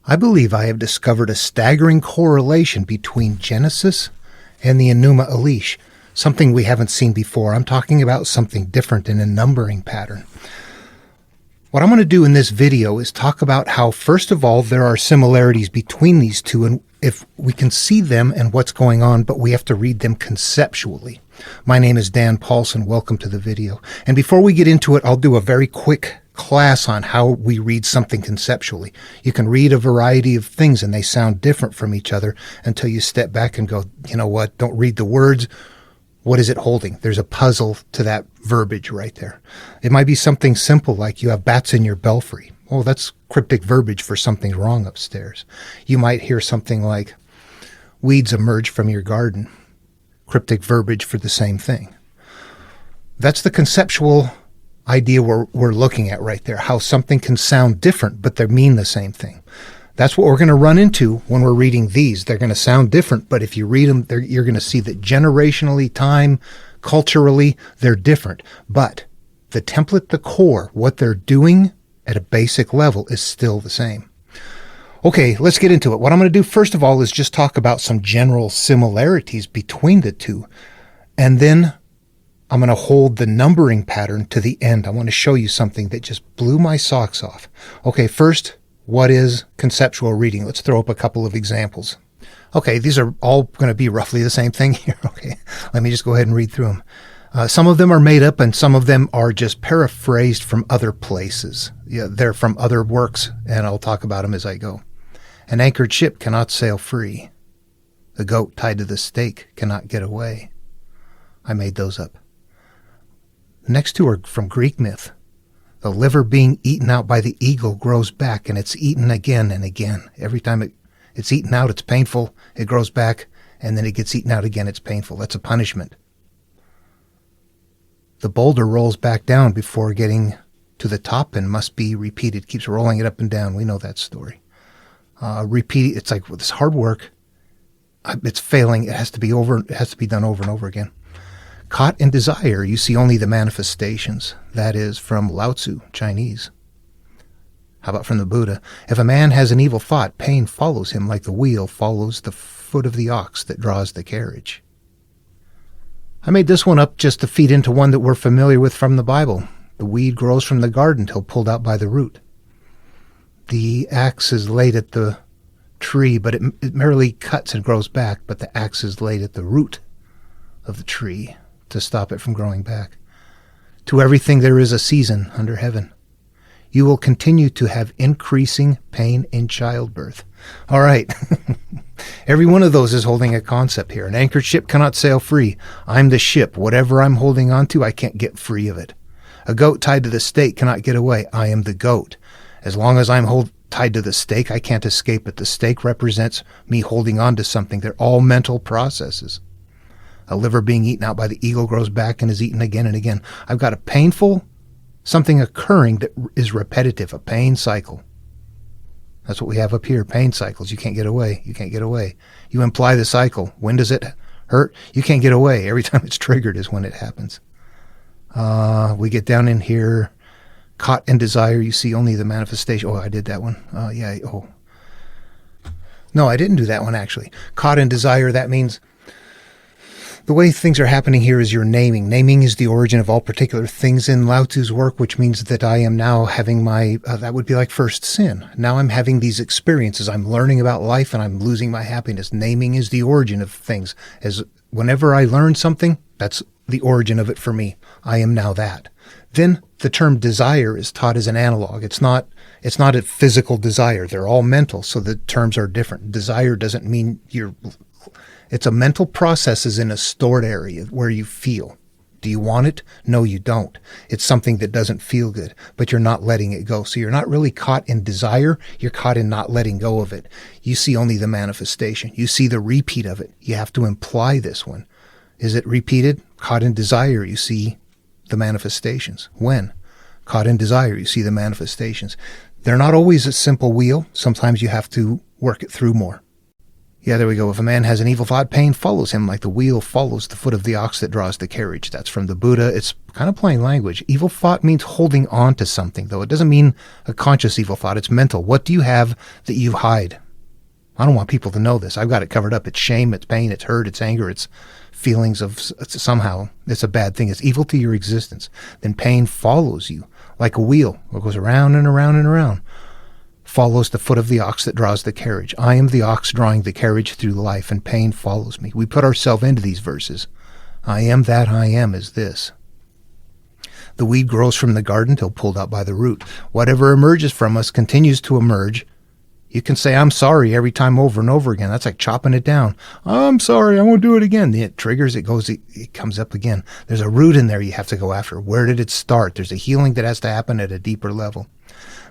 I believe I have discovered a staggering correlation between Genesis and the Enuma Elish, something we haven't seen before. I'm talking about something different in a numbering pattern. What I'm going to do in this video is talk about how, first of all, there are similarities between these two, and if we can see them and what's going on, but we have to read them conceptually. My name is Dan Paulson. Welcome to the video. And before we get into it, I'll do a very quick class on how we read something conceptually. You can read a variety of things and they sound different from each other until you step back and go, you know what, don't read the words. What is it holding? There's a puzzle to that verbiage right there. It might be something simple like you have bats in your belfry. Oh, that's cryptic verbiage for something's wrong upstairs. You might hear something like weeds emerge from your garden. Cryptic verbiage for the same thing. That's the conceptual idea we're looking at right there, how something can sound different, but they mean the same thing. That's what we're going to run into when we're reading these. They're going to sound different, but if you read them, you're going to see that generationally, time, culturally, they're different. But the template, the core, what they're doing at a basic level is still the same. Okay, let's get into it. What I'm going to do first of all is just talk about some general similarities between the two. And then I'm going to hold the numbering pattern to the end. I want to show you something that just blew my socks off. Okay, first, what is conceptual reading? Let's throw up a couple of examples. Okay, these are all going to be roughly the same thing here. Okay, let me just go ahead and read through them. Some of them are made up and some of them are just paraphrased from other places. Yeah, they're from other works, and I'll talk about them as I go. An anchored ship cannot sail free. The goat tied to the stake cannot get away. I made those up. The next two are from Greek myth. The liver being eaten out by the eagle grows back, and it's eaten again and again. Every time it's eaten out, it's painful. It grows back, and then it gets eaten out again. It's painful. That's a punishment. The boulder rolls back down before getting to the top and must be repeated. Keeps rolling it up and down. We know that story. Repeat. It's like this hard work. It's failing. It has to be over. It has to be done over and over again. Caught in desire, you see only the manifestations. That is from Lao Tzu, Chinese. How about from the Buddha? If a man has an evil thought, pain follows him like the wheel follows the foot of the ox that draws the carriage. I made this one up just to feed into one that we're familiar with from the Bible. The weed grows from the garden till pulled out by the root. The axe is laid at the tree, but it merely cuts and grows back, but the axe is laid at the root of the tree to stop it from growing back. To everything there is a season under heaven. You will continue to have increasing pain in childbirth. All right. Every one of those is holding a concept here. An anchored ship cannot sail free. I'm the ship. Whatever I'm holding on to, I can't get free of it. A goat tied to the stake cannot get away. I am the goat. As long as I'm tied to the stake, I can't escape it. The stake represents me holding on to something. They're all mental processes. A liver being eaten out by the eagle grows back and is eaten again and again. I've got a painful something occurring that is repetitive, a pain cycle. That's what we have up here, pain cycles. You can't get away. You can't get away. You imply the cycle. When does it hurt? You can't get away. Every time it's triggered is when it happens. We get down in here. Caught in desire, you see only the manifestation. Oh, I did that one. No, I didn't do that one, actually. Caught in desire, that means the way things are happening here is you're naming. Naming is the origin of all particular things in Lao Tzu's work, which means that I am now having my, that would be like first sin. Now I'm having these experiences. I'm learning about life and I'm losing my happiness. Naming is the origin of things. As whenever I learn something, that's the origin of it for me. I am now that. Then the term desire is taught as an analog. It's not a physical desire. They're all mental, so the terms are different. Desire doesn't mean it's a mental processes in a stored area where you feel. Do you want it? No, you don't. It's something that doesn't feel good, but you're not letting it go. So you're not really caught in desire. You're caught in not letting go of it. You see only the manifestation. You see the repeat of it. You have to imply this one. Is it repeated? Caught in desire, you see the manifestations. When? Caught in desire, you see the manifestations. They're not always a simple wheel. Sometimes you have to work it through more. Yeah, there we go. If a man has an evil thought, pain follows him like the wheel follows the foot of the ox that draws the carriage. That's from the Buddha. It's kind of plain language. Evil thought means holding on to something, though. It doesn't mean a conscious evil thought. It's mental. What do you have that you hide? I don't want people to know this. I've got it covered up. It's shame, it's pain, it's hurt, it's anger, it's feelings of somehow it's a bad thing. It's evil to your existence. Then pain follows you like a wheel. It goes around and around and around. Follows the foot of the ox that draws the carriage. I am the ox drawing the carriage through life, and pain follows me. We put ourselves into these verses. I am that I am is this. The weed grows from the garden till pulled out by the root. Whatever emerges from us continues to emerge. You can say, I'm sorry every time over and over again. That's like chopping it down. I'm sorry, I won't do it again. It triggers, it comes up again. There's a root in there you have to go after. Where did it start? There's a healing that has to happen at a deeper level.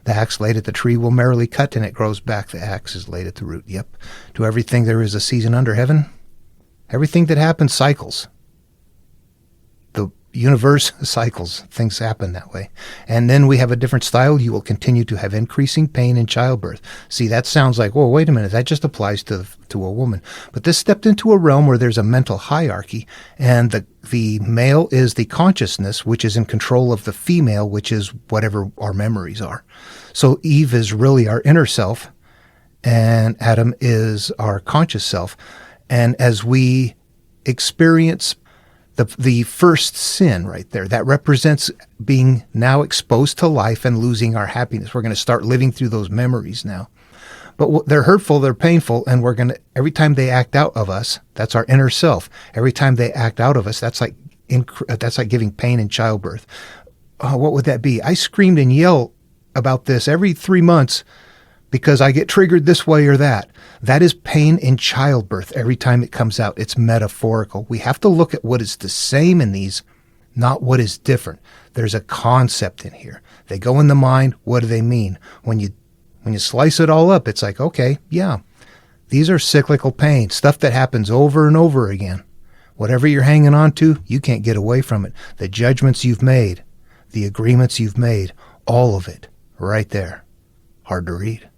The axe laid at the tree will merrily cut, and it grows back. The axe is laid at the root. Yep. To everything there is a season under heaven. Everything that happens cycles. The universe cycles. Things happen that way. And then we have a different style. You will continue to have increasing pain in childbirth. See, that sounds like, well, wait a minute, that just applies to a woman. But this stepped into a realm where there's a mental hierarchy, and the male is the consciousness, which is in control of the female, which is whatever our memories are. So Eve is really our inner self, and Adam is our conscious self. And as we experience the first sin right there, that represents being now exposed to life and losing our happiness. We're going to start living through those memories now. But they're hurtful, they're painful, and we're going to, every time they act out of us, that's our inner self. Every time they act out of us, that's like giving pain in childbirth. What would that be? I screamed and yelled about this every 3 months because I get triggered this way or that. That is pain in childbirth every time it comes out. It's metaphorical. We have to look at what is the same in these, not what is different. There's a concept in here. They go in the mind. What do they mean? When you slice it all up, it's like, okay, yeah, these are cyclical pain, stuff that happens over and over again. Whatever you're hanging on to, you can't get away from it. The judgments you've made, the agreements you've made, all of it right there. Hard to read.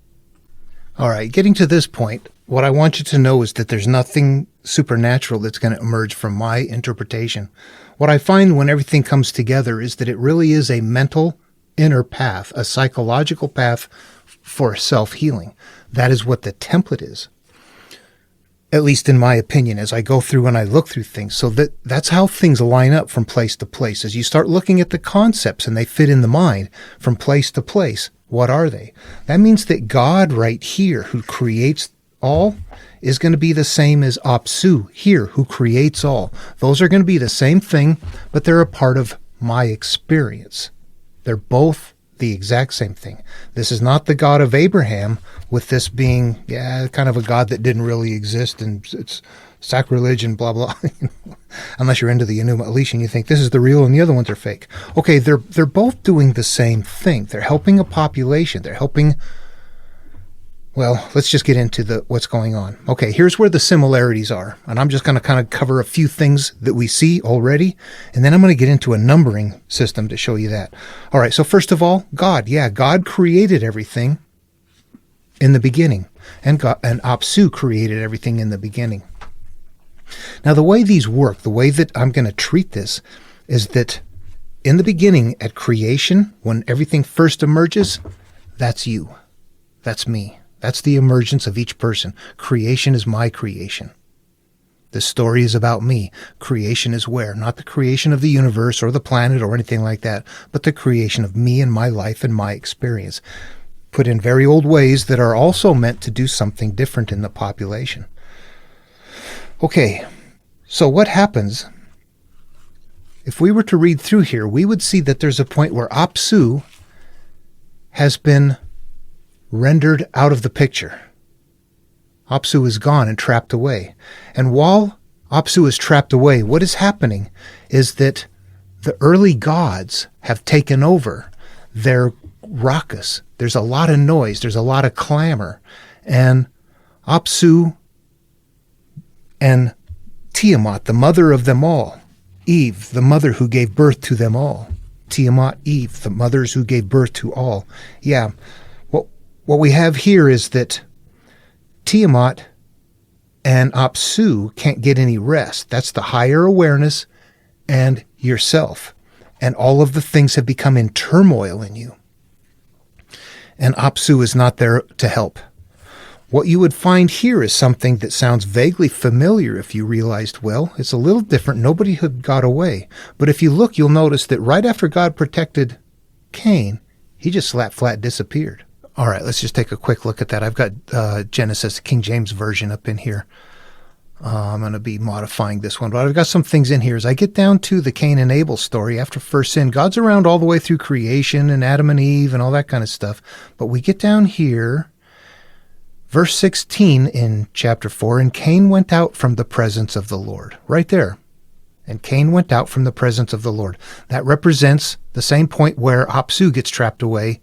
All right, getting to this point, what I want you to know is that there's nothing supernatural that's going to emerge from my interpretation. What I find when everything comes together is that it really is a mental inner path, a psychological path for self-healing. That is what the template is, at least in my opinion, as I go through and I look through things. So that's how things line up from place to place. As you start looking at the concepts and they fit in the mind from place to place, what are they? That means that God right here, who creates all, is going to be the same as Apsu here, who creates all. Those are going to be the same thing, but they're a part of my experience. They're both the exact same thing. This is not the God of Abraham, with this being, kind of a God that didn't really exist, and it's sacrilege and blah, blah. Unless you're into the Enuma Elish and you think this is the real and the other ones are fake. Okay, they're both doing the same thing. They're helping a population. They're helping, well, let's just get into what's going on. Okay, here's where the similarities are. And I'm just going to kind of cover a few things that we see already. And then I'm going to get into a numbering system to show you that. All right, so first of all, God. Yeah, God created everything in the beginning. And Apsu created everything in the beginning. Now, the way these work, the way that I'm going to treat this, is that in the beginning, at creation, when everything first emerges, that's you. That's me. That's the emergence of each person. Creation is my creation. The story is about me. Creation is where? Not the creation of the universe or the planet or anything like that, but the creation of me and my life and my experience, put in very old ways that are also meant to do something different in the population. Okay, so what happens if we were to read through here? We would see that there's a point where Apsu has been rendered out of the picture. Apsu is gone and trapped away. And while Apsu is trapped away, what is happening is that the early gods have taken over. They're raucous. There's a lot of noise. There's a lot of clamor. And Apsu and Tiamat, the mother of them all, Eve, the mother who gave birth to them all, Tiamat, Eve, the mothers who gave birth to all. Yeah, what we have here is that Tiamat and Apsu can't get any rest. That's the higher awareness and yourself. and all of the things have become in turmoil in you. And Apsu is not there to help. What you would find here is something that sounds vaguely familiar if you realized, well, it's a little different. Nobody had got away. But if you look, you'll notice that right after God protected Cain, he just flat disappeared. All right, let's just take a quick look at that. I've got Genesis, King James Version up in here. I'm going to be modifying this one, but I've got some things in here. As I get down to the Cain and Abel story after first sin, God's around all the way through creation and Adam and Eve and all that kind of stuff. But we get down here, verse 16 in chapter 4, and Cain went out from the presence of the Lord. Right there. And Cain went out from the presence of the Lord. That represents the same point where Apsu gets trapped away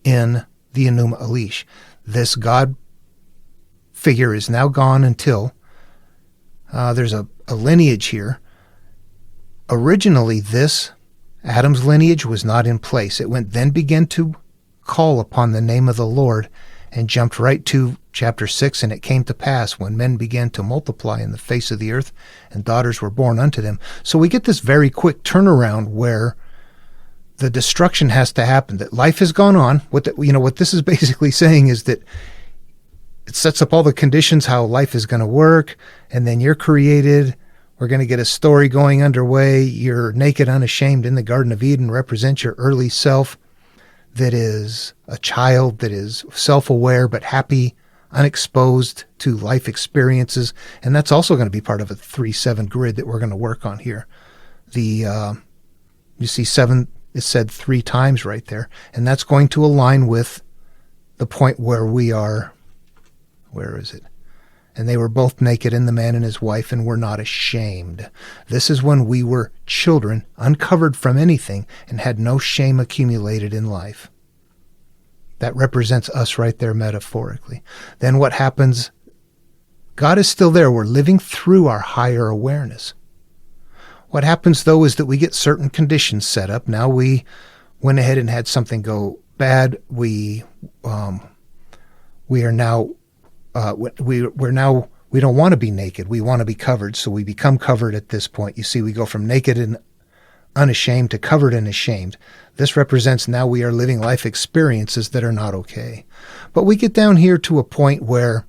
in the Enuma Elish. This God figure is now gone until there's a lineage here. Originally, this Adam's lineage was not in place. It then began to call upon the name of the Lord and jumped right to chapter 6. And it came to pass when men began to multiply in the face of the earth and daughters were born unto them. So we get this very quick turnaround where the destruction has to happen, that life has gone on. What this is basically saying is that it sets up all the conditions how life is going to work, and then you're created. We're going to get a story going underway. You're naked, unashamed in the Garden of Eden, represents your early self that is a child, that is self-aware but happy, unexposed to life experiences. And that's also going to be part of a 3-7 grid that we're going to work on here. You see 7 is said 3 times right there, and that's going to align with the point where we are. Where is it? And they were both naked, and the man and his wife, and were not ashamed. This is when we were children, uncovered from anything, and had no shame accumulated in life. That represents us right there metaphorically. Then what happens? God is still there. We're living through our higher awareness. What happens, though, is that we get certain conditions set up. Now we went ahead and had something go bad. We are now... we don't want to be naked. We want to be covered. So we become covered at this point. You see, we go from naked and unashamed to covered and ashamed. This represents now we are living life experiences that are not okay. But we get down here to a point where,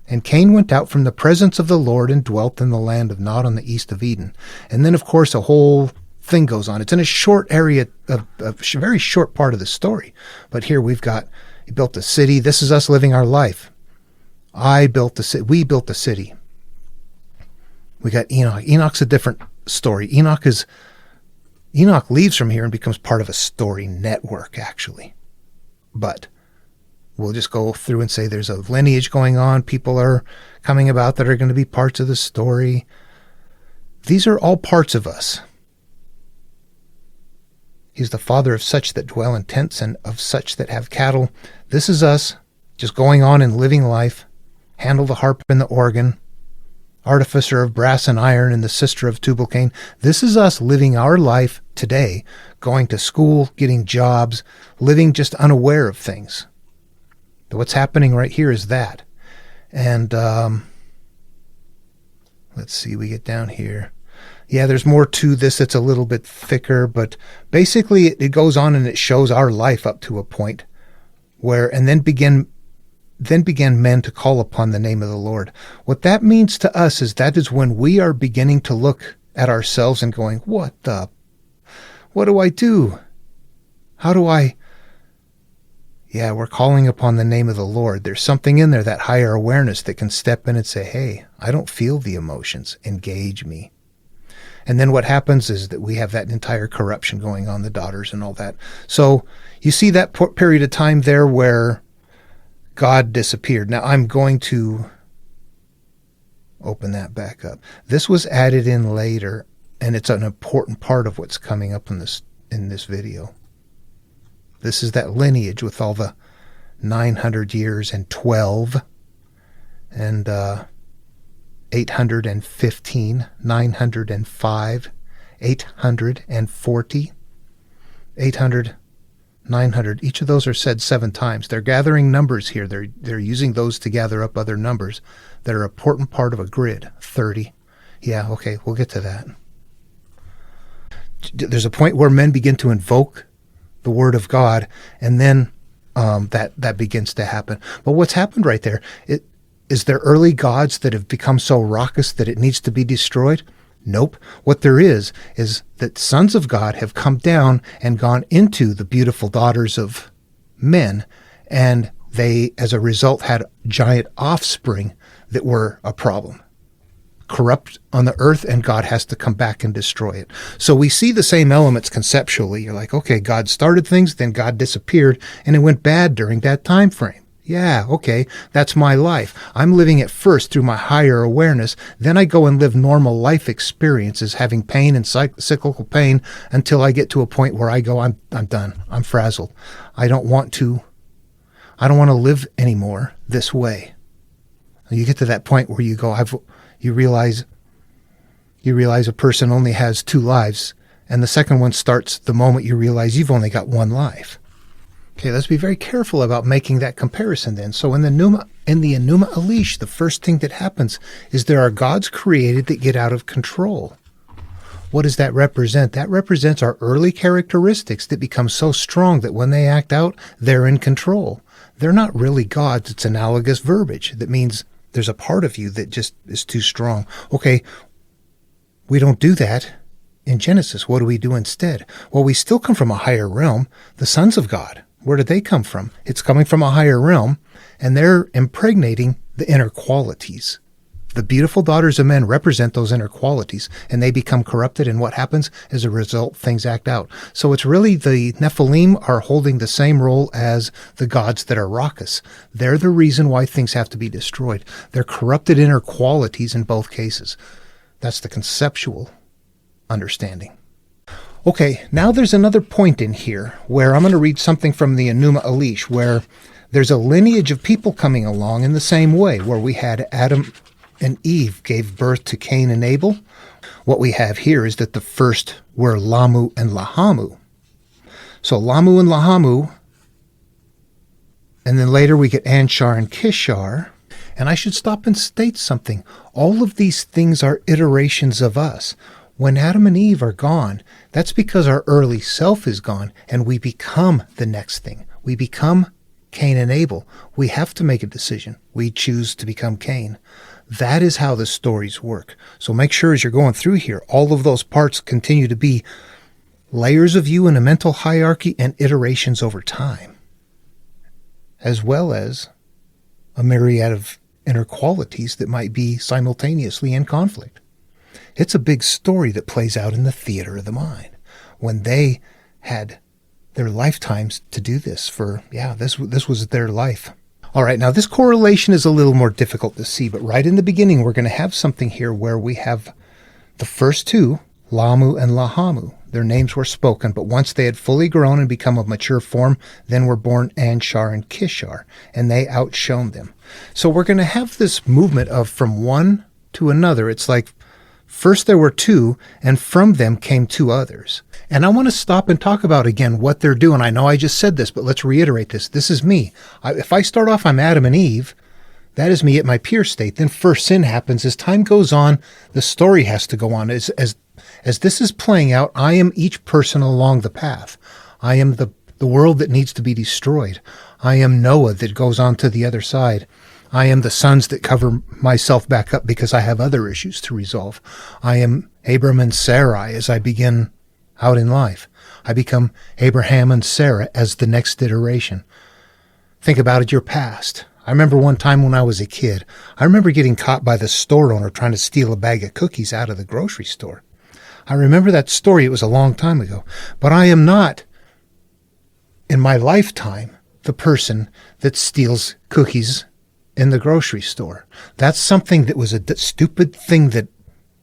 and Cain went out from the presence of the Lord and dwelt in the land of Nod on the east of Eden. And then, of course, a whole thing goes on. It's in a short area, a very short part of the story. But here we've got, he built a city. This is us living our life. We built the city. We got Enoch. Enoch's a different story. Enoch leaves from here and becomes part of a story network, actually. But we'll just go through and say there's a lineage going on. People are coming about that are going to be parts of the story. These are all parts of us. He's the father of such that dwell in tents and of such that have cattle. This is us just going on and living life. Handle the harp and the organ, artificer of brass and iron, and the sister of Tubal-Cain. This is us living our life today, going to school, getting jobs, living just unaware of things. But what's happening right here is that. And let's see, we get down here. Yeah, there's more to this that's a little bit thicker, but basically it goes on and it shows our life up to a point where, and then began men to call upon the name of the Lord. What that means to us is that is when we are beginning to look at ourselves and going, what do I do? How do I? Yeah, we're calling upon the name of the Lord. There's something in there, that higher awareness that can step in and say, hey, I don't feel the emotions. Engage me. And then what happens is that we have that entire corruption going on, the daughters and all that. So you see that period of time there where God disappeared. Now I'm going to open that back up. This was added in later, and it's an important part of what's coming up in this video. This is that lineage with all the 900 years and 12 and 815, 905, 840, 800, 900. Each of those are said 7 times. They're gathering numbers here. They're using those to gather up other numbers that are an important part of a grid. 30. Yeah, okay, we'll get to that. there's a point where men begin to invoke the word of God, and then that begins to happen. But what's happened right there, is there early gods that have become so raucous that it needs to be destroyed? Nope. What there is that sons of God have come down and gone into the beautiful daughters of men, and they, as a result, had giant offspring that were a problem. Corrupt on the earth, and God has to come back and destroy it. So we see the same elements conceptually. You're like, okay, God started things, then God disappeared, and it went bad during that time frame. Yeah, okay, that's my life. I'm living it first through my higher awareness. Then I go and live normal life experiences, having pain and cyclical pain, until I get to a point where I go, I'm done. I'm frazzled. I don't want to live anymore this way. You get to that point where you go, you realize a person only has two lives, and the second one starts the moment you realize you've only got one life. Okay, let's be very careful about making that comparison then. So in the Enuma Elish, the first thing that happens is there are gods created that get out of control. What does that represent? That represents our early characteristics that become so strong that when they act out, they're in control. They're not really gods. It's analogous verbiage. That means there's a part of you that just is too strong. Okay, we don't do that in Genesis. What do we do instead? Well, we still come from a higher realm, the sons of God. Where did they come from? It's coming from a higher realm, and they're impregnating the inner qualities. The beautiful daughters of men represent those inner qualities, and they become corrupted, and what happens? As a result, things act out. So it's really the Nephilim are holding the same role as the gods that are raucous. They're the reason why things have to be destroyed. They're corrupted inner qualities in both cases. That's the conceptual understanding. Okay, now there's another point in here where I'm going to read something from the Enuma Elish, where there's a lineage of people coming along in the same way, where we had Adam and Eve gave birth to Cain and Abel. What we have here is that the first were Lamu and Lahamu. So Lamu and Lahamu, and then later we get Anshar and Kishar. And I should stop and state something. All of these things are iterations of us. When Adam and Eve are gone, that's because our early self is gone, and we become the next thing. We become Cain and Abel. We have to make a decision. We choose to become Cain. That is how the stories work. So make sure as you're going through here, all of those parts continue to be layers of you in a mental hierarchy and iterations over time, as well as a myriad of inner qualities that might be simultaneously in conflict. It's a big story that plays out in the theater of the mind when they had their lifetimes to do this this was their life. All right, now this correlation is a little more difficult to see, but right in the beginning, we're going to have something here where we have the first two, Lamu and Lahamu. Their names were spoken, but once they had fully grown and become of mature form, then were born Anshar and Kishar, and they outshone them. So we're going to have this movement of from one to another. It's like first there were two, and from them came two others. And I want to stop and talk about again what they're doing. I know I just said this, but let's reiterate this. This is me. If I start off, I'm Adam and Eve. That is me at my pure state. Then first sin happens. As time goes on, the story has to go on. As this is playing out, I am each person along the path. I am the world that needs to be destroyed. I am Noah that goes on to the other side. I am the sons that cover myself back up because I have other issues to resolve. I am Abram and Sarai as I begin out in life. I become Abraham and Sarah as the next iteration. Think about it, your past. I remember one time when I was a kid, I remember getting caught by the store owner trying to steal a bag of cookies out of the grocery store. I remember that story. It was a long time ago. But I am not, in my lifetime, the person that steals cookies in the grocery store. That's something that was a stupid thing that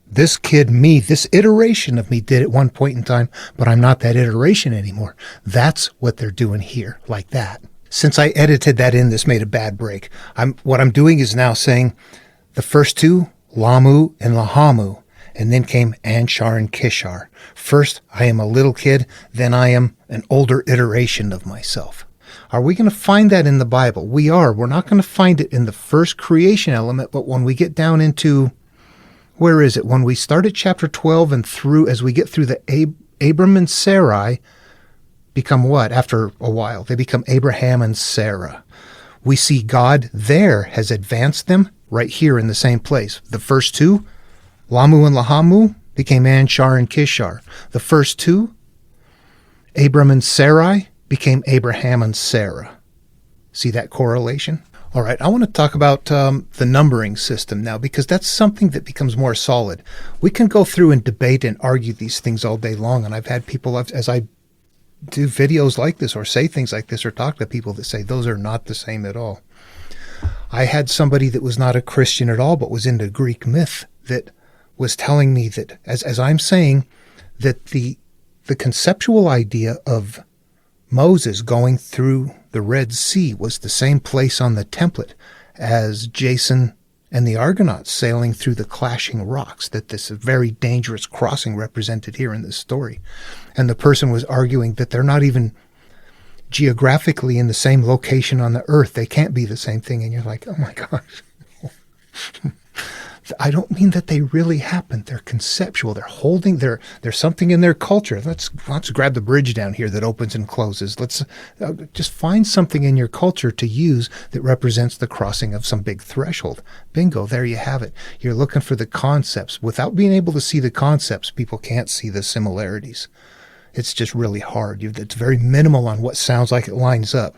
this kid, me, this iteration of me did at one point in time, but I'm not that iteration anymore. That's what they're doing here, like that. Since I edited that in, this made a bad break. What I'm doing is now saying the first two, Lamu and Lahamu, and then came Anshar and Kishar. First, I am a little kid, then I am an older iteration of myself. Are we going to find that in the Bible? We are. We're not going to find it in the first creation element, but when we get down into, where is it? When we start at chapter 12 and through, as we get through the Abram and Sarai become what? After a while, they become Abraham and Sarah. We see God there has advanced them right here in the same place. The first two, Lamu and Lahamu, became Anshar and Kishar. The first two, Abram and Sarai, became Abraham and Sarah. See that correlation? All right, I want to talk about the numbering system now, because that's something that becomes more solid. We can go through and debate and argue these things all day long, and I've had people, as I do videos like this or say things like this or talk to people that say those are not the same at all. I had somebody that was not a Christian at all but was into Greek myth that was telling me that, as I'm saying, that the conceptual idea of Moses going through the Red Sea was the same place on the template as Jason and the Argonauts sailing through the clashing rocks, that this very dangerous crossing represented here in this story. And the person was arguing that they're not even geographically in the same location on the earth. They can't be the same thing. And you're like, oh my gosh. I don't mean that they really happened. They're conceptual. They're holding there's something in their culture. Let's grab the bridge down here that opens and closes. Let's just find something in your culture to use that represents the crossing of some big threshold. Bingo, there you have it. You're looking for the concepts. Without being able to see the concepts, people can't see the similarities. It's just really hard. It's very minimal on what sounds like it lines up.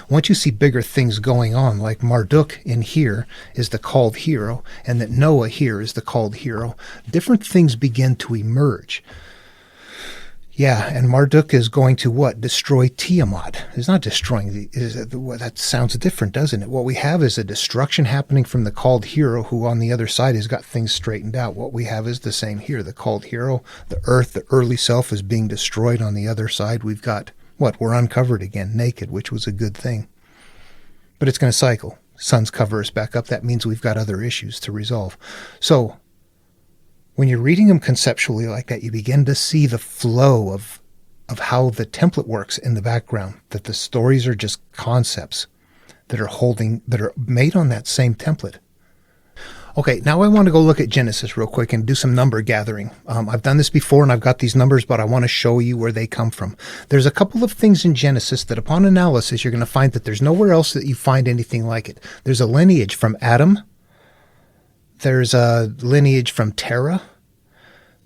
Once you see bigger things going on, like Marduk in here is the called hero, and that Noah here is the called hero, different things begin to emerge. Yeah, and Marduk is going to what? Destroy Tiamat. It's not destroying that sounds different, doesn't it? What we have is a destruction happening from the called hero, who on the other side has got things straightened out. What we have is the same here. The called hero, the earth, the early self is being destroyed. On the other side, we've got what? We're uncovered again, naked, which was a good thing. But it's going to cycle. Suns cover us back up. That means we've got other issues to resolve. So when you're reading them conceptually like that, you begin to see the flow of how the template works in the background, that the stories are just concepts that are made on that same template. Okay, now I want to go look at Genesis real quick and do some number gathering. I've done this before and I've got these numbers, but I want to show you where they come from. There's a couple of things in Genesis that upon analysis, you're going to find that there's nowhere else that you find anything like it. There's a lineage from Adam. There's a lineage from Terah.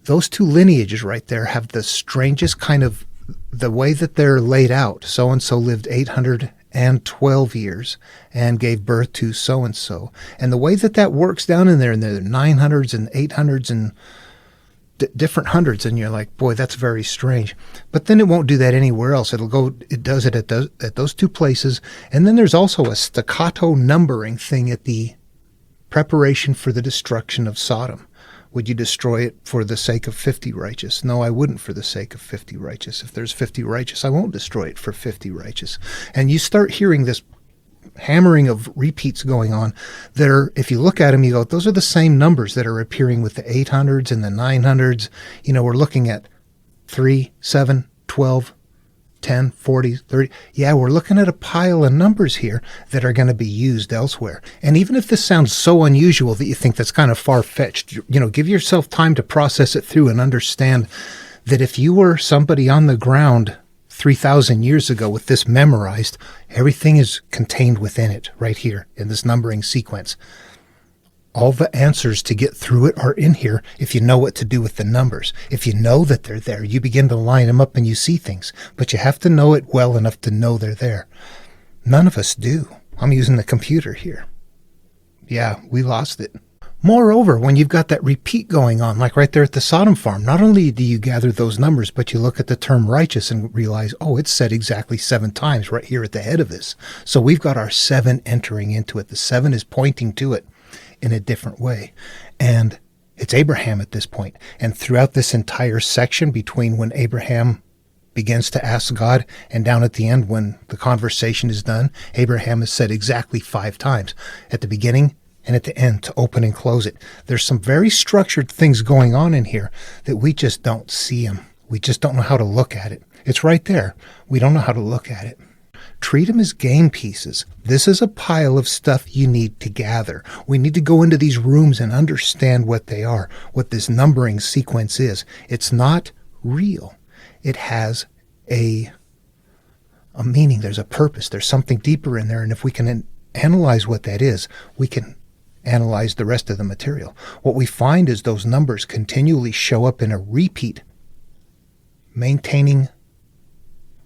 Those two lineages right there have the strangest kind of, the way that they're laid out. So-and-so lived 812 years and gave birth to so-and-so. And the way that works down in there, and there are 900s and 800s and different hundreds, and you're like, boy, that's very strange. But then it won't do that anywhere else. It does it at those two places. And then there's also a staccato numbering thing at the preparation for the destruction of Sodom. Would you destroy it for the sake of 50 righteous? No, I wouldn't for the sake of 50 righteous. If there's 50 righteous, I won't destroy it for 50 righteous. And you start hearing this hammering of repeats going on that are, if you look at them, you go, those are the same numbers that are appearing with the 800s and the 900s. You know, we're looking at 3, 7, 12, 10, 40, 30. Yeah, we're looking at a pile of numbers here that are going to be used elsewhere. And even if this sounds so unusual that you think that's kind of far-fetched, you know, give yourself time to process it through and understand that if you were somebody on the ground 3,000 years ago with this memorized, everything is contained within it right here in this numbering sequence. All the answers to get through it are in here if you know what to do with the numbers. If you know that they're there, you begin to line them up and you see things. But you have to know it well enough to know they're there. None of us do. I'm using the computer here. Yeah, we lost it. Moreover, when you've got that repeat going on, like right there at the Sodom farm, not only do you gather those numbers, but you look at the term righteous and realize, oh, it's said exactly 7 times right here at the head of this. So we've got our 7 entering into it. The 7 is pointing to it in a different way. And it's Abraham at this point. And throughout this entire section between when Abraham begins to ask God and down at the end when the conversation is done, Abraham is said exactly 5 times at the beginning and at the end to open and close it. There's some very structured things going on in here that we just don't see them. We just don't know how to look at it. It's right there. We don't know how to look at it. Treat them as game pieces. This is a pile of stuff you need to gather. We need to go into these rooms and understand what they are, what this numbering sequence is. It's not real. It has a meaning. There's a purpose. There's something deeper in there. And if we can analyze what that is, we can analyze the rest of the material. What we find is those numbers continually show up in a repeat, maintaining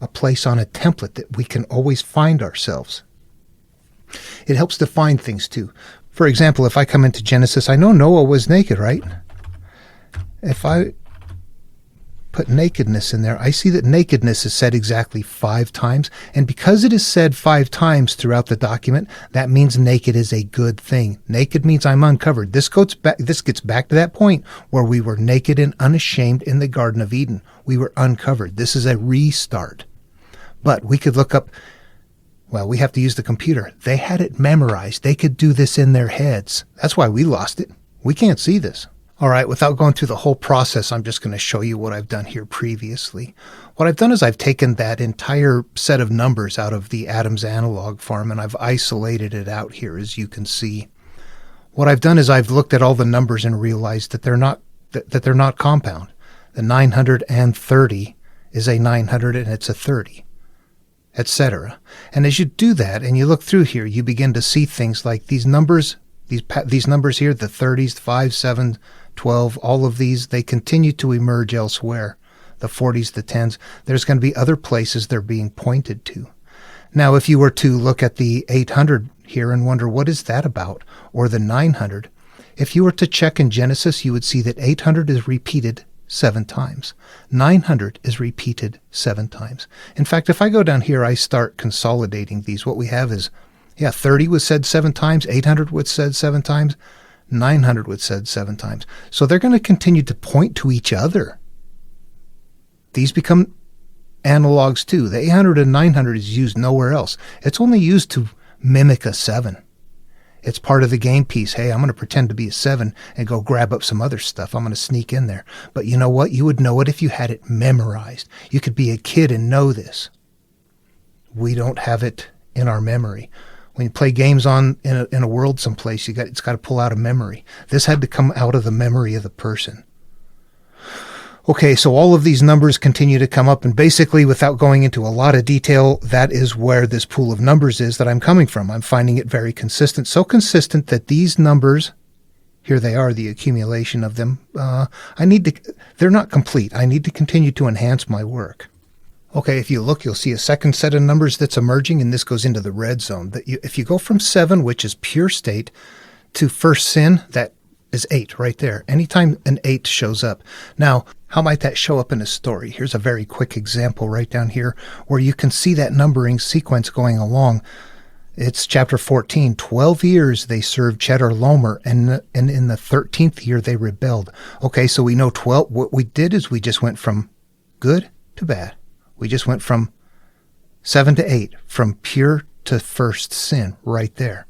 a place on a template that we can always find ourselves. It helps define things too. For example, if I come into Genesis, I know Noah was naked, right? If I put nakedness in there, I see that nakedness is said exactly 5 times. And because it is said 5 times throughout the document, that means naked is a good thing. Naked means I'm uncovered. This gets back to that point where we were naked and unashamed in the Garden of Eden. We were uncovered. This is a restart. But we could look up, well, we have to use the computer. They had it memorized. They could do this in their heads. That's why we lost it. We can't see this. All right, without going through the whole process, I'm just going to show you what I've done here previously. What I've done is I've taken that entire set of numbers out of the Adams analog farm, and I've isolated it out here, as you can see. What I've done is I've looked at all the numbers and realized that they're not compound. The 930 is a 900 and it's a 30, etc. And as you do that and you look through here, you begin to see things like these numbers, these numbers here, the 30s, 5, 7, 12, all of these, they continue to emerge elsewhere. The 40s, the 10s, there's going to be other places they're being pointed to. Now, if you were to look at the 800 here and wonder, what is that about? Or the 900, if you were to check in Genesis, you would see that 800 is repeated 7 times. 900 is repeated 7 times. In fact, if I go down here, I start consolidating these. What we have is, 30 was said 7 times, 800 was said 7 times, 900 was said 7 times. So they're going to continue to point to each other. These become analogs too. The 800 and 900 is used nowhere else. It's only used to mimic a 7. It's part of the game piece. Hey, I'm going to pretend to be a 7 and go grab up some other stuff. I'm going to sneak in there. But you know what? You would know it if you had it memorized. You could be a kid and know this. We don't have it in our memory. When you play games in a world someplace, it's got to pull out a memory. This had to come out of the memory of the person. Okay, so all of these numbers continue to come up, and basically, without going into a lot of detail, that is where this pool of numbers is that I'm coming from. I'm finding it very consistent, so consistent that these numbers, here they are, the accumulation of them, they're not complete. I need to continue to enhance my work. Okay, if you look, you'll see a second set of numbers that's emerging, and this goes into the red zone. If you go from 7, which is pure state, to first sin, that is 8 right there. Anytime an 8 shows up. Now, how might that show up in a story? Here's a very quick example right down here where you can see that numbering sequence going along. It's chapter 14. 12 years they served Chedorlaomer, and in the 13th year they rebelled. Okay, so we know 12. What we did is we just went from good to bad. We just went from 7 to 8, from pure to first sin right there.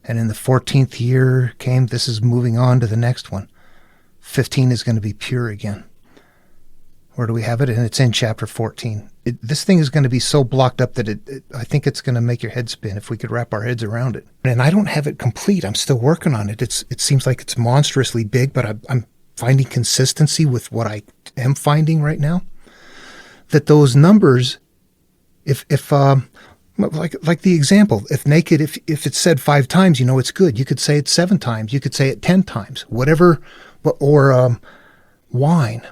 And in the 14th year came, this is moving on to the next one. 15 is going to be pure again. Where do we have it? And it's in chapter 14. This thing is going to be so blocked up that I think it's going to make your head spin if we could wrap our heads around it. And I don't have it complete. I'm still working on it. It seems like it's monstrously big, but I'm finding consistency with what I am finding right now. That those numbers, if like the example, if naked, if it's said 5 times, you know it's good. You could say it 7 times. You could say it 10 times. Whatever. Or wine.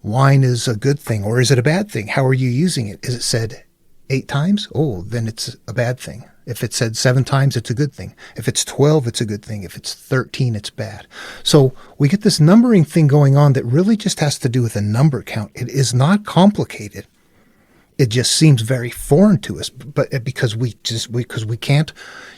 Wine is a good thing, or is it a bad thing? How are you using it? Is it said 8 times? Oh, then it's a bad thing. If it's said 7 times, it's a good thing. If it's 12, it's a good thing. If it's 13, it's bad. So we get this numbering thing going on that really just has to do with a number count. It is not complicated. It just seems very foreign to us, but because we can't,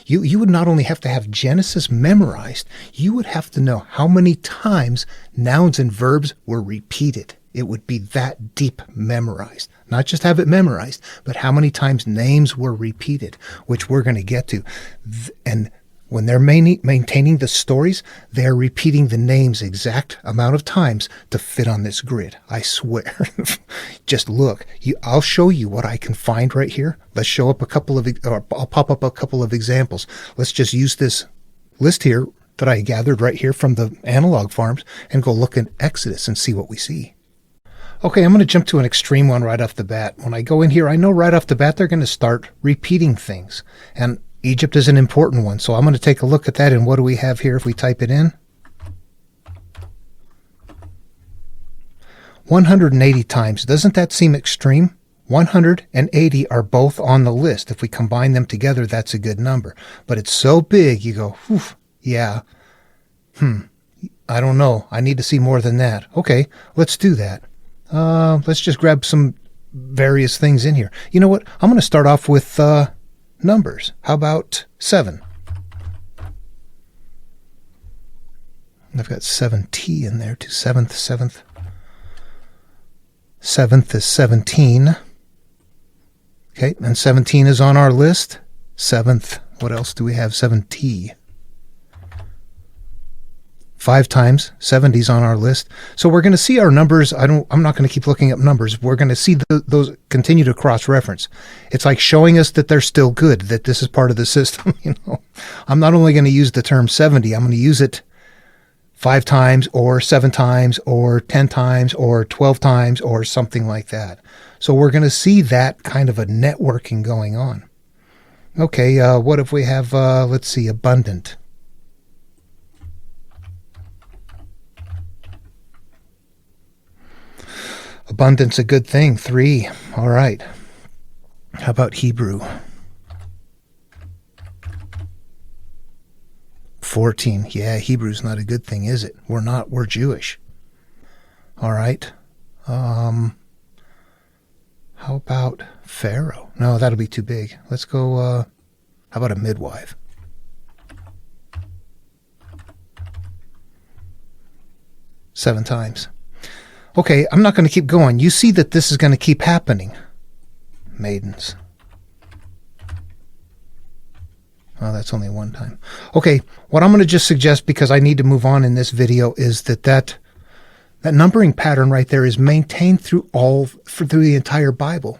you would not only have to have Genesis memorized, you would have to know how many times nouns and verbs were repeated. It would be that deep memorized. Not just have it memorized, but how many times names were repeated, which we're going to get to. And when they're maintaining the stories, they're repeating the names exact amount of times to fit on this grid. I swear. Just look. I'll show you what I can find right here. Let's show up I'll pop up a couple of examples. Let's just use this list here that I gathered right here from the analog farms and go look in Exodus and see what we see. Okay, I'm going to jump to an extreme one right off the bat. When I go in here, I know right off the bat they're going to start repeating things. And Egypt is an important one, so I'm going to take a look at that. And what do we have here if we type it in? 180 times. Doesn't that seem extreme? 180 are both on the list. If we combine them together, that's a good number. But it's so big, you go, whew, yeah, I don't know. I need to see more than that. Okay, let's do that. Let's just grab some various things in here. You know what? I'm going to start off with numbers. How about 7? I've got 7T in there too. Seventh. Seventh is 17. Okay, and 17 is on our list. 7th. What else do we have? 7T. 5 times. 70's on our list. So we're going to see our numbers. I'm not going to keep looking up numbers. We're going to see those continue to cross-reference. It's like showing us that they're still good, that this is part of the system. I'm not only going to use the term 70, I'm going to use it 5 times or 7 times or 10 times or 12 times or something like that. So we're going to see that kind of a networking going on. Okay, what if we have, let's see, abundant. Abundance a good thing. 3. All right. How about Hebrew? 14. Yeah, Hebrew's not a good thing, is it? We're Jewish. All right. How about Pharaoh? No, that'll be too big. Let's go, how about a midwife? Seven times. Okay, I'm not going to keep going. You see that this is going to keep happening. Maidens. Oh, that's only one time. Okay, what I'm going to just suggest, because I need to move on in this video, is that numbering pattern right there is maintained through the entire Bible.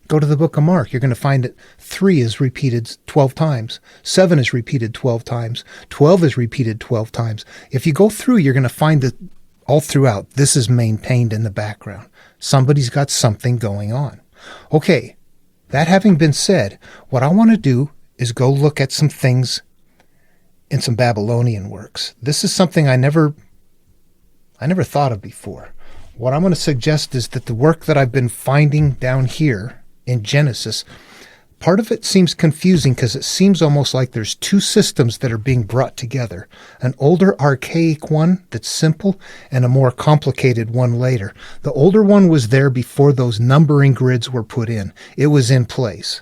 Go to the book of Mark. You're going to find that 3 is repeated 12 times. 7 is repeated 12 times. 12 is repeated 12 times. If you go through, you're going to find that all throughout, this is maintained in the background. Somebody's got something going on. Okay, that having been said, what I want to do is go look at some things in some Babylonian works. This is something I never thought of before. What I'm going to suggest is that the work that I've been finding down here in Genesis, part of it seems confusing because it seems almost like there's 2 systems that are being brought together. An older archaic one that's simple and a more complicated one later. The older one was there before those numbering grids were put in. It was in place.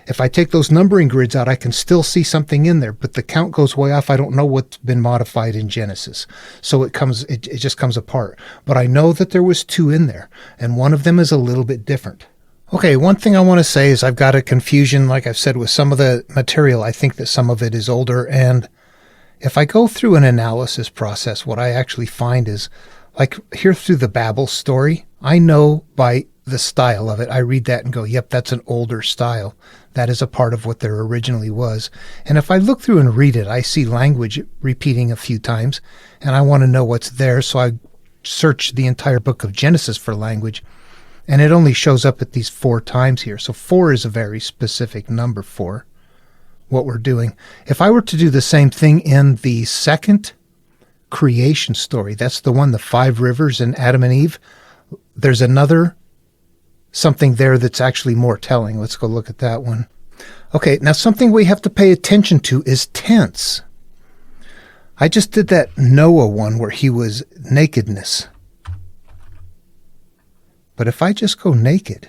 If I take those numbering grids out, I can still see something in there, but the count goes way off. I don't know what's been modified in Genesis. So it just comes apart. But I know that there was 2 in there, and one of them is a little bit different. Okay, one thing I want to say is I've got a confusion, like I've said, with some of the material. I think that some of it is older, and if I go through an analysis process, what I actually find is, like here through the Babel story, I know by the style of it, I read that and go, yep, that's an older style. That is a part of what there originally was. And if I look through and read it, I see language repeating a few times, and I want to know what's there, so I search the entire book of Genesis for language, and it only shows up at these 4 times here. So 4 is a very specific number for what we're doing. If I were to do the same thing in the second creation story, that's the one, the 5 rivers and Adam and Eve, there's another something there that's actually more telling. Let's go look at that one. Okay, now something we have to pay attention to is tense. I just did that Noah one where he was nakedness. But if I just go naked,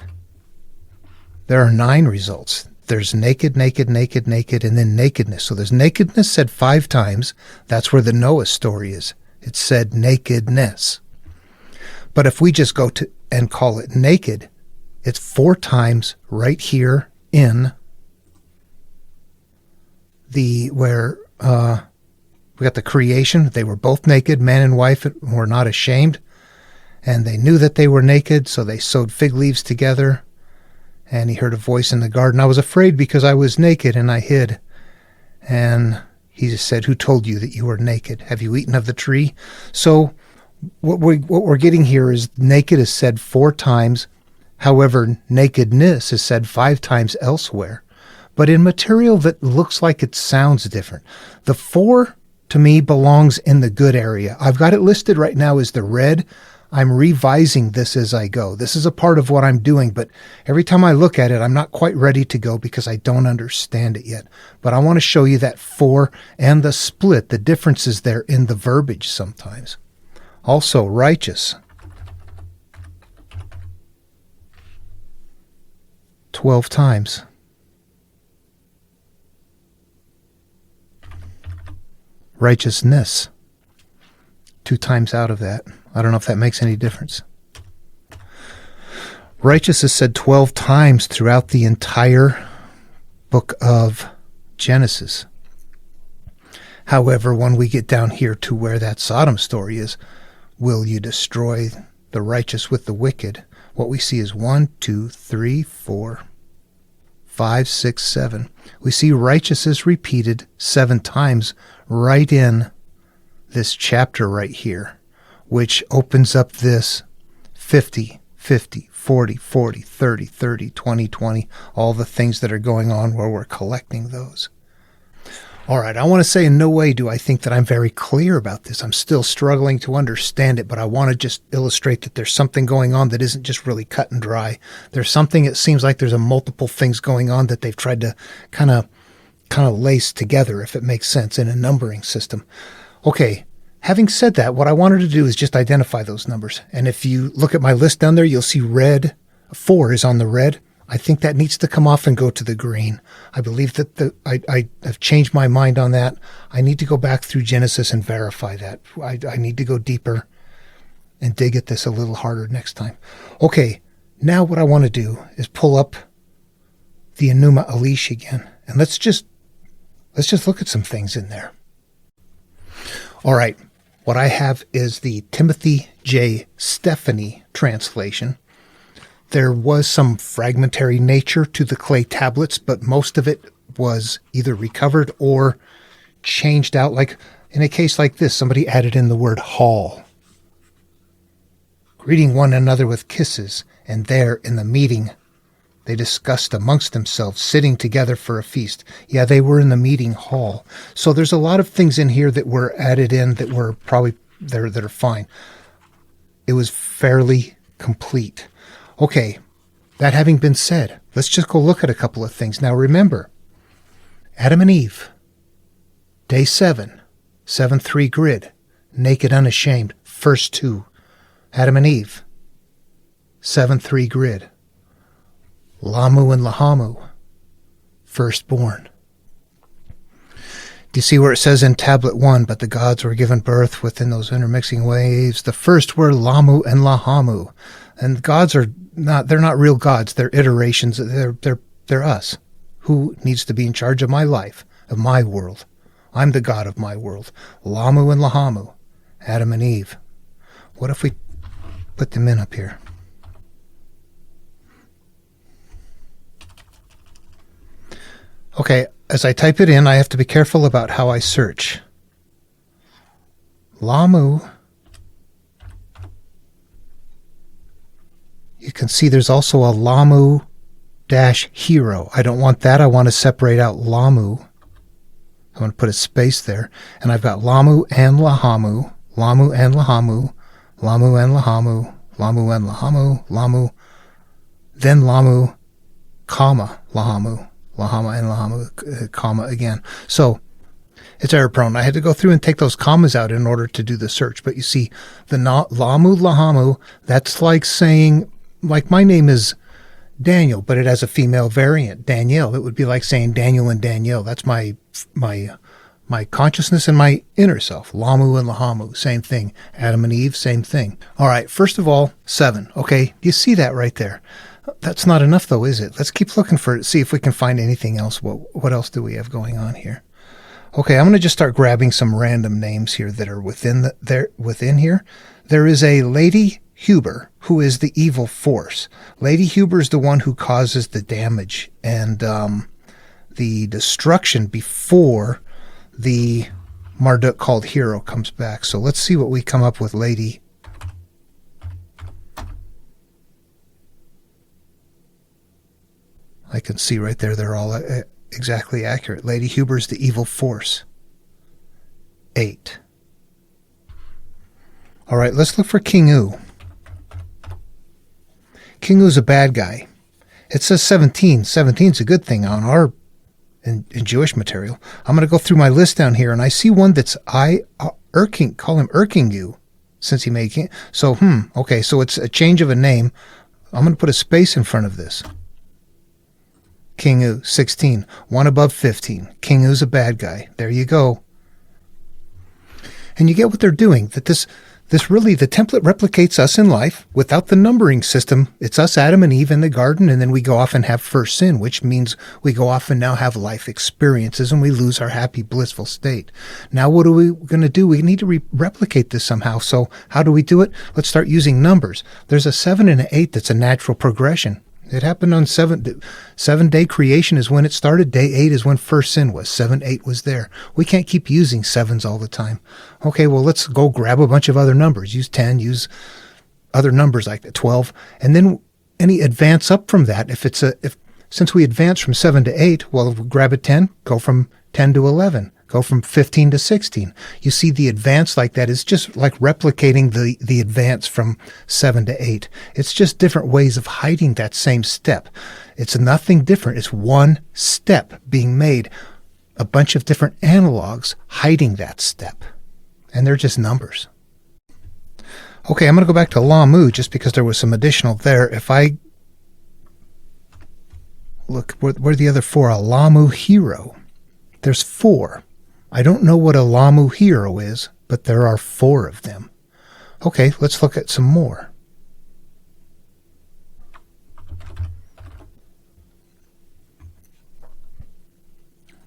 there are 9 results. There's naked, naked, naked, naked, and then nakedness. So there's nakedness said 5 times. That's where the Noah story is. It said nakedness. But if we just go to and call it naked, it's 4 times right here in where we got the creation. They were both naked, man and wife, were not ashamed. And they knew that they were naked, so they sewed fig leaves together. And he heard a voice in the garden. I was afraid because I was naked and I hid. And he just said, who told you that you were naked? Have you eaten of the tree? So What we're getting here is naked is said 4 times. However, nakedness is said 5 times elsewhere, but in material that looks like it sounds different. The 4 to me belongs in the good area. I've got it listed right now as the red. I'm revising this as I go. This is a part of what I'm doing, but every time I look at it, I'm not quite ready to go because I don't understand it yet. But I want to show you that 4 and the split, the differences there in the verbiage sometimes. Also, righteous. 12 times. Righteousness. 2 times out of that. I don't know if that makes any difference. Righteous is said 12 times throughout the entire book of Genesis. However, when we get down here to where that Sodom story is, will you destroy the righteous with the wicked? What we see is 1, 2, 3, 4, 5, 6, 7. We see righteous is repeated 7 times right in this chapter right here, which opens up this 50, 50, 40, 40, 30, 30, 20, 20, all the things that are going on where we're collecting those. All right, I want to say in no way do I think that I'm very clear about this. I'm still struggling to understand it, but I want to just illustrate that there's something going on that isn't just really cut and dry. There's something, it seems like there's a multiple things going on that they've tried to kind of lace together, if it makes sense, in a numbering system. Okay, having said that, what I wanted to do is just identify those numbers. And if you look at my list down there, you'll see red. 4 is on the red. I think that needs to come off and go to the green. I believe that I have changed my mind on that. I need to go back through Genesis and verify that. I need to go deeper and dig at this a little harder next time. Okay, now what I want to do is pull up the Enuma Elish again, and let's just look at some things in there. All right, what I have is the Timothy J. Stephanie translation. There was some fragmentary nature to the clay tablets, but most of it was either recovered or changed out. Like in a case like this, somebody added in the word hall. Greeting one another with kisses, and there in the meeting, they discussed amongst themselves, sitting together for a feast. Yeah, they were in the meeting hall. So there's a lot of things in here that were added in that were probably there that are fine. It was fairly complete. Okay, that having been said, let's just go look at a couple of things. Now remember, Adam and Eve, day 7, 7-3 grid, naked unashamed, first 2. Adam and Eve, 7-3 grid. Lamu and Lahamu, firstborn. Do you see where it says in tablet 1, but the gods were given birth within those intermixing waves? The first were Lamu and Lahamu. And gods are not, they're not real gods. They're iterations. They're us. Who needs to be in charge of my life, of my world? I'm the god of my world. Lamu and Lahamu, Adam and Eve. What if we put them in up here? Okay, as I type it in, I have to be careful about how I search. Lamu. You can see there's also a Lamu-hero. I don't want that. I want to separate out Lamu. I'm going to put a space there. And I've got Lamu and Lahamu, Lamu and Lahamu, Lamu and Lahamu, Lamu and Lahamu, Lamu, then Lamu, comma, Lahamu, Lahama and Lahamu, comma again. So it's error prone. I had to go through and take those commas out in order to do the search. But you see, the Lamu, Lahamu, that's like saying, like my name is Daniel, but it has a female variant, Danielle. It would be like saying Daniel and Danielle. That's my consciousness and my inner self. Lamu and Lahamu, same thing. Adam and Eve, same thing. All right, first of all, 7. Okay, you see that right there. That's not enough, though, is it? Let's keep looking for it, see if we can find anything else. What else do we have going on here? Okay, I'm going to just start grabbing some random names here that are within here. There is a Lady Huber, who is the evil force. Lady Huber is the one who causes the damage and the destruction before the Marduk called hero comes back. So let's see what we come up with Lady I can see right there they're all exactly accurate. Lady Huber's the evil force. 8. All right, let's look for King U. King U's a bad guy. It says 17. 17's a good thing on our in Jewish material. I'm going to go through my list down here, and I see one that's Erking, call him Erkingu, since he made king. So, okay, so it's a change of a name. I'm going to put a space in front of this. King U, 16. One above 15. King U's a bad guy. There you go. And you get what they're doing, that this really, the template replicates us in life without the numbering system. It's us, Adam and Eve, in the garden, and then we go off and have first sin, which means we go off and now have life experiences, and we lose our happy, blissful state. Now what are we going to do? We need to replicate this somehow. So how do we do it? Let's start using numbers. There's a 7 and an 8 that's a natural progression. It happened on 7-day creation is when it started. Day 8 is when first sin was. 7, 8 was there. We can't keep using 7s all the time. Okay, well, let's go grab a bunch of other numbers. Use 10, use other numbers like that, 12. And then any advance up from that, since we advance from 7 to 8, well, we'll grab a 10, go from 10 to 11. Go from 15 to 16. You see the advance like that is just like replicating the advance from 7 to 8. It's just different ways of hiding that same step. It's nothing different. It's one step being made. A bunch of different analogs hiding that step. And they're just numbers. Okay, I'm going to go back to Lamu just because there was some additional there. If I look, where are the other 4? A Lamu hero. There's 4. I don't know what a Lamu hero is, but there are 4 of them. Okay, let's look at some more.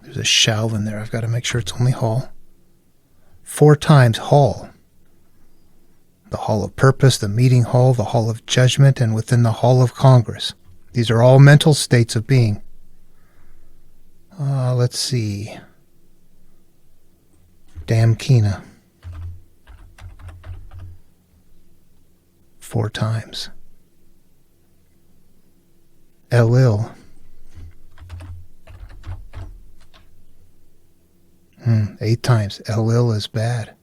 There's a shall in there. I've got to make sure it's only hall. 4 times hall. The hall of purpose, the meeting hall, the hall of judgment, and within the hall of Congress. These are all mental states of being. Let's see. Damkina. 4 times. Elil. 8 times. Elil is bad.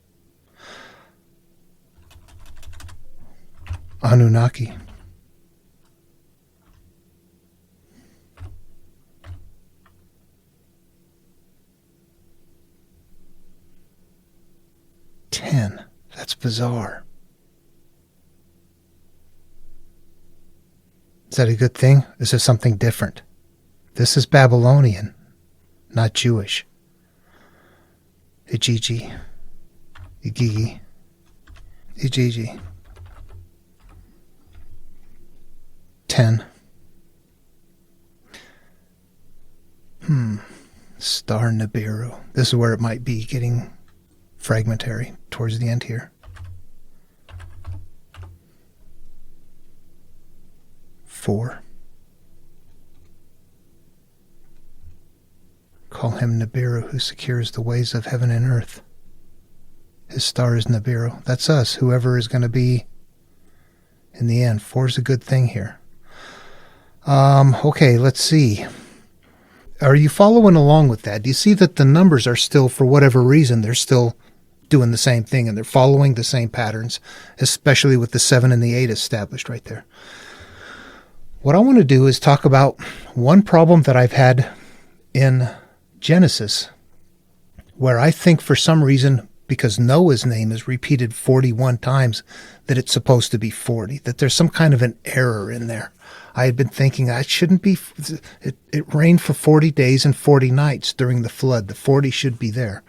Anunnaki. 10. That's bizarre. Is that a good thing? Is this something different? This is Babylonian, not Jewish. Ijiji. Igigi. Ijiji. 10. Star Nibiru. This is where it might be getting fragmentary towards the end here. 4. Call him Nibiru, who secures the ways of heaven and earth. His star is Nibiru. That's us, whoever is going to be in the end. 4 is a good thing here. Okay, let's see. Are you following along with that? Do you see that the numbers are still, for whatever reason, they're still doing the same thing and they're following the same patterns, especially with the 7 and the 8 established right there? What I want to do is talk about one problem that I've had in Genesis, where I think for some reason, because Noah's name is repeated 41 times, that it's supposed to be 40, that there's some kind of an error in there. I had been thinking it shouldn't be, it rained for 40 days and 40 nights during the flood. The 40 should be there.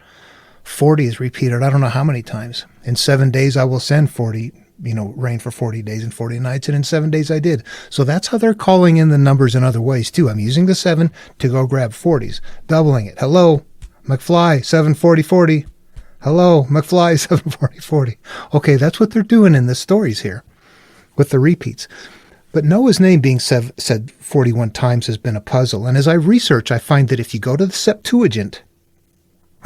40 is repeated I don't know how many times. In 7 days I will send 40, rain for 40 days and 40 nights, and in 7 days I did. So that's how they're calling in the numbers in other ways too. I'm using the 7 to go grab 40s, doubling it. Hello, McFly, 740 40. Hello, McFly, 740 40. Okay, that's what they're doing in the stories here with the repeats. But Noah's name being said 41 times has been a puzzle. And as I research, I find that if you go to the Septuagint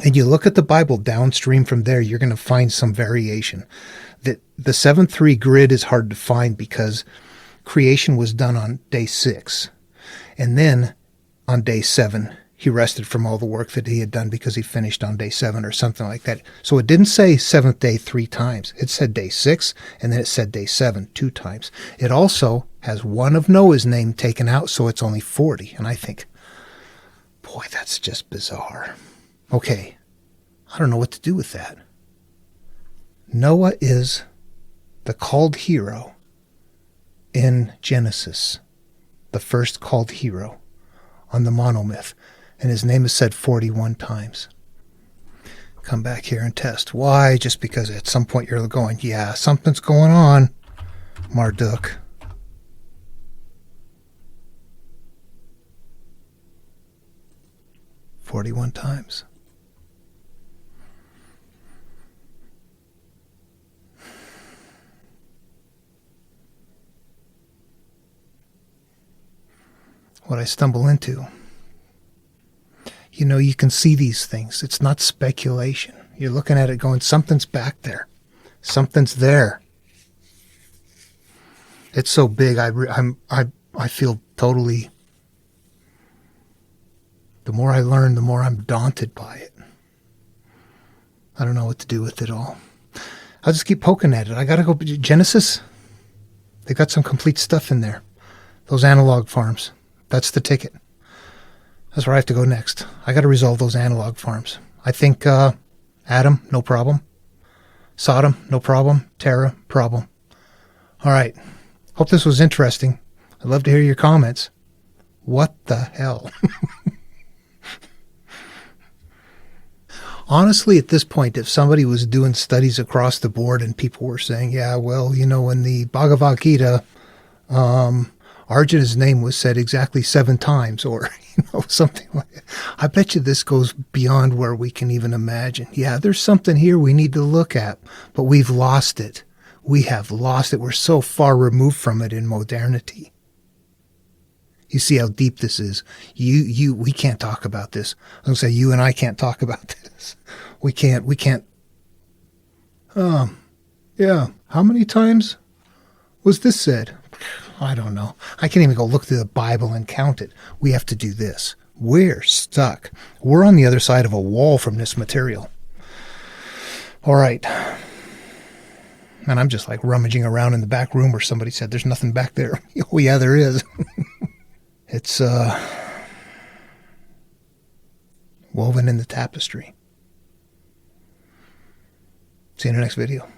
and you look at the Bible downstream from there, you're going to find some variation. That the 7-3 grid is hard to find because creation was done on day 6. And then on day 7. He rested from all the work that he had done because he finished on day 7 or something like that. So it didn't say 7th day 3 times. It said day 6, and then it said day 7 2 times. It also has one of Noah's name taken out, so it's only 40. And I think, boy, that's just bizarre. Okay, I don't know what to do with that. Noah is the called hero in Genesis, the first called hero on the monomyth, and his name is said 41 times. Come back here and test. Why? Just because at some point you're going, yeah, something's going on, Marduk. "41 times. What I stumble into. You know, you can see these things. It's not speculation. You're looking at it going, something's back there. Something's there. It's so big. I feel totally. The more I learn, the more I'm daunted by it. I don't know what to do with it all. I'll just keep poking at it. I got to go. Genesis, they got some complete stuff in there. Those analog farms. That's the ticket. That's where I have to go next. I got to resolve those analog farms. I think Adam, no problem. Sodom, no problem. Terra, problem. All right. Hope this was interesting. I'd love to hear your comments. What the hell? Honestly, at this point, if somebody was doing studies across the board and people were saying, yeah, well, you know, in the Bhagavad Gita, Arjuna's name was said exactly 7 times, or, you know, something like that. I bet you this goes beyond where we can even imagine. Yeah, there's something here we need to look at, but we've lost it. We have lost it. We're so far removed from it in modernity. You see how deep this is. We can't talk about this. I'm going to say you and I can't talk about this. We can't. Yeah. How many times was this said? I don't know. I can't even go look through the Bible and count it. We have to do this. We're stuck. We're on the other side of a wall from this material. All right. And I'm just like rummaging around in the back room where somebody said there's nothing back there. Oh, yeah, there is. It's woven in the tapestry. See you in the next video.